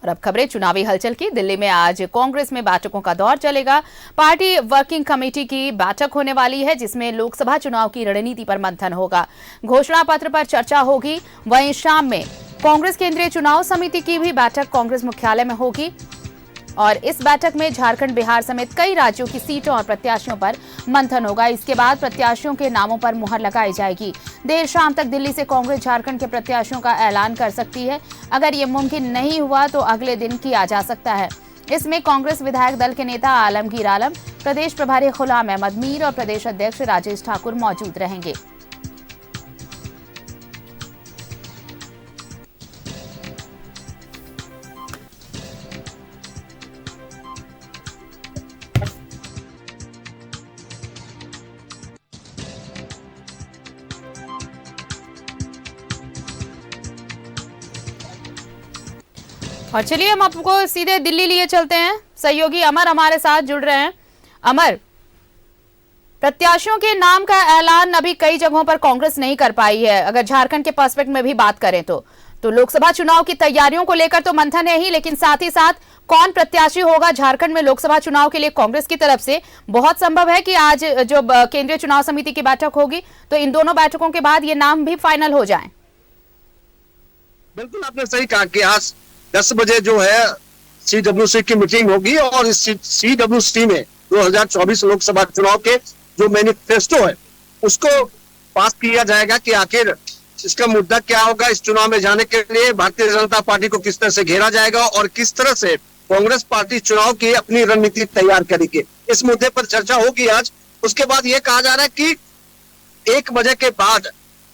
और अब खबरें चुनावी हलचल की। दिल्ली में आज कांग्रेस में बैठकों का दौर चलेगा। पार्टी वर्किंग कमेटी की बैठक होने वाली है, जिसमें लोकसभा चुनाव की रणनीति पर मंथन होगा। घोषणा पत्र पर चर्चा होगी। वहीं शाम में कांग्रेस केंद्रीय चुनाव समिति की भी बैठक कांग्रेस मुख्यालय में होगी और इस बैठक में झारखंड, बिहार समेत कई राज्यों की सीटों और प्रत्याशियों पर मंथन होगा। इसके बाद प्रत्याशियों के नामों पर मुहर लगाई जाएगी। देर शाम तक दिल्ली से कांग्रेस झारखंड के प्रत्याशियों का ऐलान कर सकती है। अगर ये मुमकिन नहीं हुआ तो अगले दिन किया जा सकता है। इसमें कांग्रेस विधायक दल के नेता आलमगीर आलम, प्रदेश प्रभारी गुलाम अहमद मीर और प्रदेश अध्यक्ष राजेश ठाकुर मौजूद रहेंगे। और चलिए हम आपको सीधे दिल्ली लिए चलते हैं। सहयोगी अमर हमारे साथ जुड़ रहे हैं। अमर, प्रत्याशियों के नाम का ऐलान अभी कई जगहों पर कांग्रेस नहीं कर पाई है। अगर झारखंड के पर्सपेक्ट में भी बात करें तो लोकसभा चुनाव की तैयारियों को लेकर तो मंथन है ही, लेकिन साथ ही साथ कौन प्रत्याशी होगा झारखंड में लोकसभा चुनाव के लिए कांग्रेस की तरफ से, बहुत संभव है कि आज जो केंद्रीय चुनाव समिति की बैठक होगी तो इन दोनों बैठकों के बाद ये नाम भी फाइनल हो जाए। बिल्कुल, आपने सही कहा कि आज 10 बजे जो है CWC की मीटिंग होगी और इस CWC में 2024 लोकसभा चुनाव के जो मैनिफेस्टो है उसको पास किया जाएगा कि आखिर इसका मुद्दा क्या होगा। इस चुनाव में जाने के लिए भारतीय जनता पार्टी को किस तरह से घेरा जाएगा और किस तरह से कांग्रेस पार्टी चुनाव की अपनी रणनीति तैयार करेगी, इस मुद्दे पर चर्चा होगी आज। उसके बाद ये कहा जा रहा है कि 1 बजे के बाद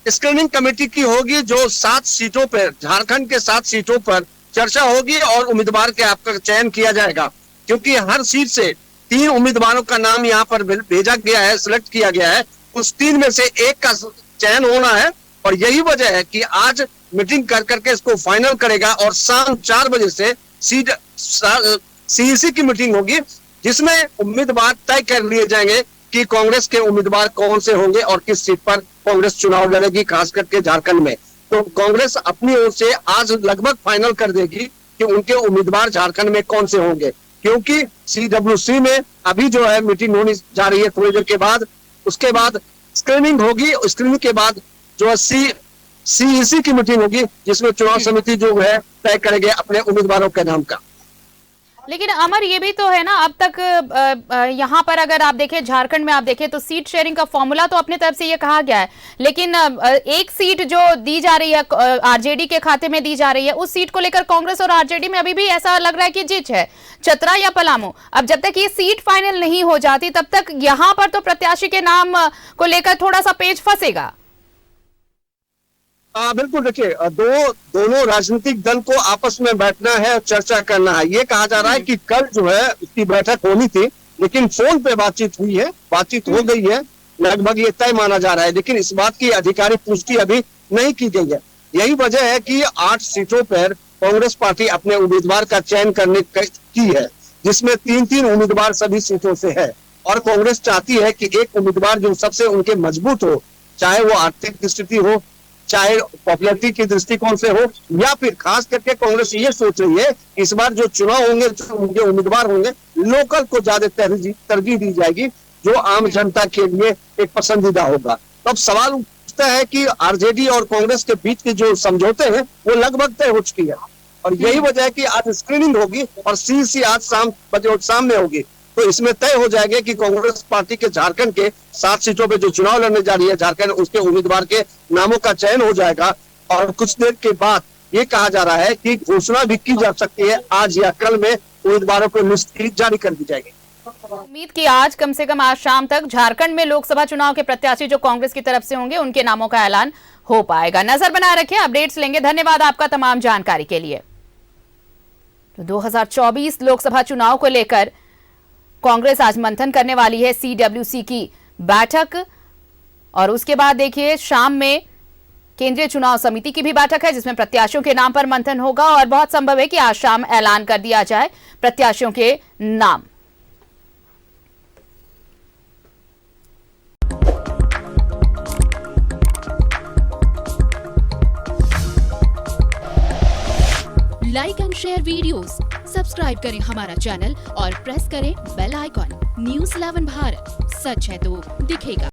स्क्रीनिंग कमेटी की होगी, जो 7 सीटों पर, झारखंड के 7 सीटों पर चर्चा होगी और उम्मीदवार के आपका चयन किया जाएगा, क्योंकि हर सीट से 3 उम्मीदवारों का नाम यहाँ पर भेजा गया है, सिलेक्ट किया गया है। उस 3 में से एक का चयन होना है और यही वजह है कि आज मीटिंग कर करके इसको फाइनल करेगा और शाम 4 बजे से CEC की मीटिंग होगी, जिसमें उम्मीदवार तय कर लिए जाएंगे कि कांग्रेस के उम्मीदवार कौन से होंगे और किस सीट पर कांग्रेस चुनाव लड़ेगी, खास करके झारखंड में। तो कांग्रेस अपनी ओर से आज लगभग फाइनल कर देगी कि उनके उम्मीदवार झारखंड में कौन से होंगे, क्योंकि CWC में अभी जो है मीटिंग होनी जा रही है थोड़ी देर के बाद। उसके बाद स्क्रीनिंग होगी, स्क्रीनिंग के बाद जो है CEC की मीटिंग होगी, जिसमें चुनाव समिति जो है तय करेंगे अपने उम्मीदवारों के नाम का। लेकिन अमर, ये भी तो है ना, अब तक यहाँ पर अगर आप देखें, झारखंड में आप देखें तो सीट शेयरिंग का फॉर्मूला तो अपने तरफ से ये कहा गया है, लेकिन एक सीट जो दी जा रही है आरजेडी के खाते में दी जा रही है, उस सीट को लेकर कांग्रेस और आरजेडी में अभी भी ऐसा लग रहा है कि जिच है, चतरा या पलामू। अब जब तक ये सीट फाइनल नहीं हो जाती तब तक यहाँ पर तो प्रत्याशी के नाम को लेकर थोड़ा सा पेच फंसेगा। बिल्कुल, देखिए दोनों राजनीतिक दल को आपस में बैठना है और चर्चा करना है। ये कहा जा रहा है कि कल जो है उसकी बैठक होनी थी, लेकिन फोन पे बातचीत हुई है, बातचीत हो गई है, लगभग ये तय माना जा रहा है, लेकिन इस बात की आधिकारिक पुष्टि अभी नहीं की गई है। यही वजह है कि 8 सीटों पर कांग्रेस पार्टी अपने उम्मीदवार का चयन करने की है, जिसमें 3-3 उम्मीदवार सभी सीटों से है और कांग्रेस चाहती है कि एक उम्मीदवार जो सबसे उनके मजबूत हो, चाहे वो आर्थिक स्थिति हो, चाहे पॉपुलरिटी की दृष्टिकोण से हो, या फिर खास करके कांग्रेस ये सोच रही है इस बार जो चुनाव होंगे, जो उनके उम्मीदवार होंगे, लोकल को ज्यादा तरजीह दी जाएगी, जो आम जनता के लिए एक पसंदीदा होगा। तो अब सवाल उठता है कि आरजेडी और कांग्रेस के बीच के जो समझौते हैं वो लगभग तय हो चुकी है और यही वजह है कि आज स्क्रीनिंग होगी और CEC आज शाम में होगी। तो इसमें तय हो जाएगा कि कांग्रेस पार्टी के झारखंड के 7 सीटों पे जो चुनाव लड़ने जा रही है झारखंड, उसके उम्मीदवार के नामों का चयन हो जाएगा और कुछ देर के बाद ये कहा जा रहा है कि घोषणा भी की जा सकती है, आज या कल में उम्मीदवारों को लिस्ट जारी कर दी जाएगी। उम्मीद की आज कम से कम आज शाम तक झारखंड में लोकसभा चुनाव के प्रत्याशी जो कांग्रेस की तरफ से होंगे उनके नामों का ऐलान हो पाएगा। नजर बनाए रखें, अपडेट्स लेंगे। धन्यवाद आपका तमाम जानकारी के लिए। तो 2024 लोकसभा चुनाव को लेकर कांग्रेस आज मंथन करने वाली है, CWC की बैठक, और उसके बाद देखिए शाम में केंद्रीय चुनाव समिति की भी बैठक है, जिसमें प्रत्याशियों के नाम पर मंथन होगा और बहुत संभव है कि आज शाम ऐलान कर दिया जाए प्रत्याशियों के नाम। Like and share videos, subscribe करें हमारा चैनल और प्रेस करें बेल आइकॉन। News 11 भारत, सच है तो दिखेगा।